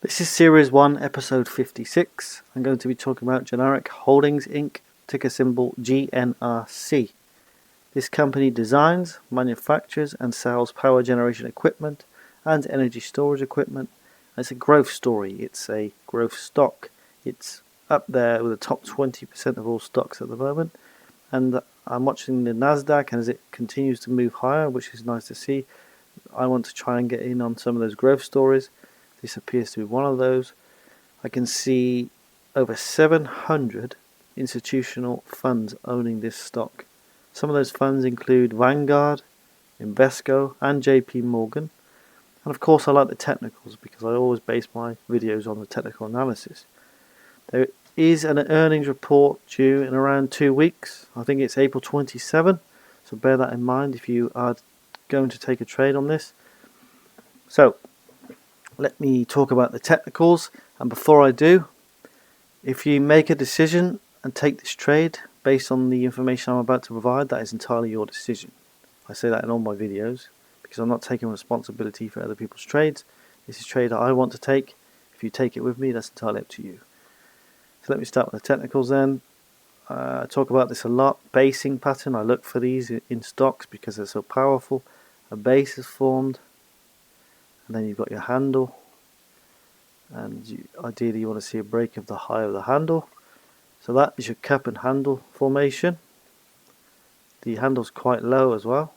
This is Series 1, Episode 56. I'm going to be talking about Generac Holdings Inc., ticker symbol GNRC. This company designs, manufactures and sells power generation equipment and energy storage equipment. It's a growth story, it's a growth stock. It's up there with the top 20% of all stocks at the moment. And I'm watching the Nasdaq, and as it continues to move higher, which is nice to see, I want to try and get in on some of those growth stories. This appears to be one of those. I can see over 700 institutional funds owning this stock. Some of those funds include Vanguard, Invesco and JP Morgan. And of course I like the technicals because I always base my videos on the technical analysis. There is an earnings report due in around 2 weeks. I think it's April 27. So bear that in mind if you are going to take a trade on this. So let me talk about the technicals, and before I do, if you make a decision and take this trade based on the information I'm about to provide, that is entirely your decision. I say that in all my videos because I'm not taking responsibility for other people's trades. This is a trade that I want to take. If you take it with me, that's entirely up to you. So let me start with the technicals then. I talk about this a lot. Basing pattern, I look for these in stocks because they're so powerful. A base is formed, and then you've got your handle, and ideally you want to see a break of the high of the handle. So that is your cup and handle formation. The handle's quite low as well.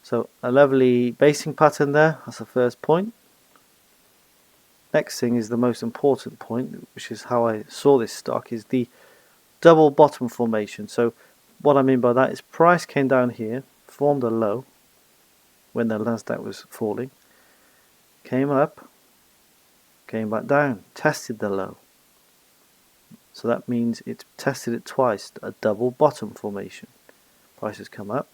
So a lovely basing pattern there, that's the first point. Next thing is the most important point, which is how I saw this stock, is the double bottom formation. So what I mean by that is price came down here, formed a low when the Nasdaq was falling, came up, came back down, tested the low. So that means it tested it twice, a double bottom formation. Prices come up,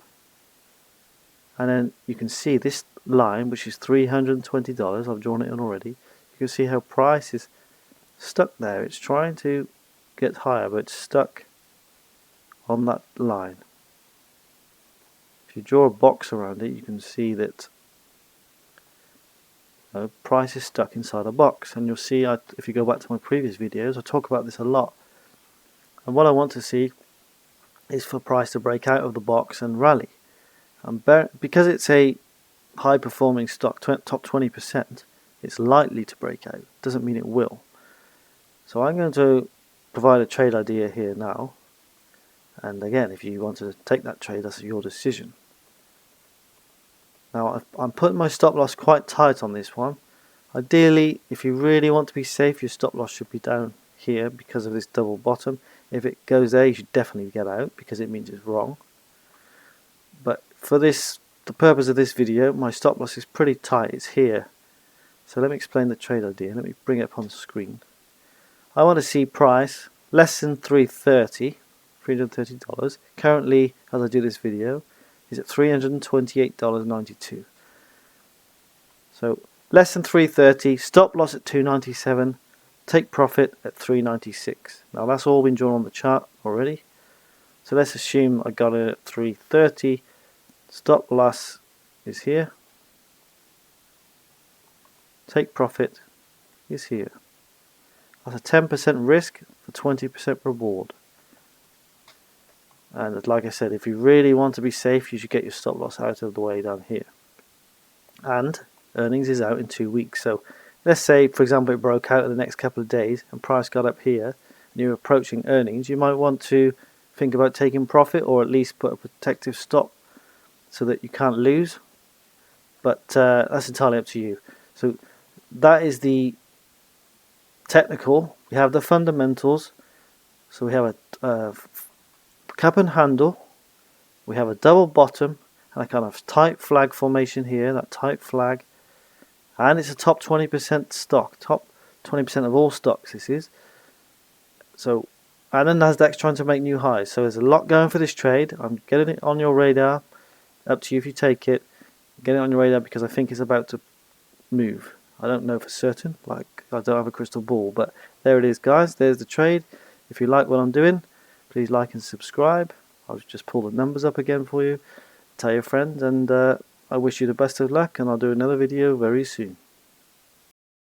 and then you can see this line, which is $320, I've drawn it in already. You can see how price is stuck there. It's trying to get higher, but it's stuck on that line. If you draw a box around it, you can see that price is stuck inside a box, and you'll see if you go back to my previous videos, I talk about this a lot. And what I want to see is for price to break out of the box and rally. And because it's a high performing stock, top 20%, it's likely to break out. Doesn't mean it will. So I'm going to provide a trade idea here now, and again, if you want to take that trade, that's your decision. Now I'm putting my stop loss quite tight on this one. Ideally, if you really want to be safe, your stop loss should be down here because of this double bottom. If it goes there, you should definitely get out because it means it's wrong. But for the purpose of this video, my stop loss is pretty tight. It's here. So let me explain the trade idea. Let me bring it up on the screen. I want to see price less than $330. Currently, as I do this video, is at $328.92. So less than 330, stop loss at 297, take profit at 396. Now that's all been drawn on the chart already. So let's assume I got it at 330, stop loss is here, take profit is here. That's a 10% risk for 20% reward. And like I said, if you really want to be safe, you should get your stop loss out of the way down here. And earnings is out in 2 weeks. So let's say, for example, it broke out in the next couple of days and price got up here and you're approaching earnings. You might want to think about taking profit, or at least put a protective stop so that you can't lose. But that's entirely up to you. So that is the technical. We have the fundamentals. So we have a cup and handle, we have a double bottom and a kind of tight flag formation here, that tight flag, and it's a top 20% stock, top 20% of all stocks this is. So, and the Nasdaq's trying to make new highs, so there's a lot going for this trade. I'm getting it on your radar, up to you if you take it. Get it on your radar because I think it's about to move. I don't know for certain, like I don't have a crystal ball, but there it is guys, there's the trade. If you like what I'm doing, please like and subscribe. I'll just pull the numbers up again for you. Tell your friends, and I wish you the best of luck, and I'll do another video very soon.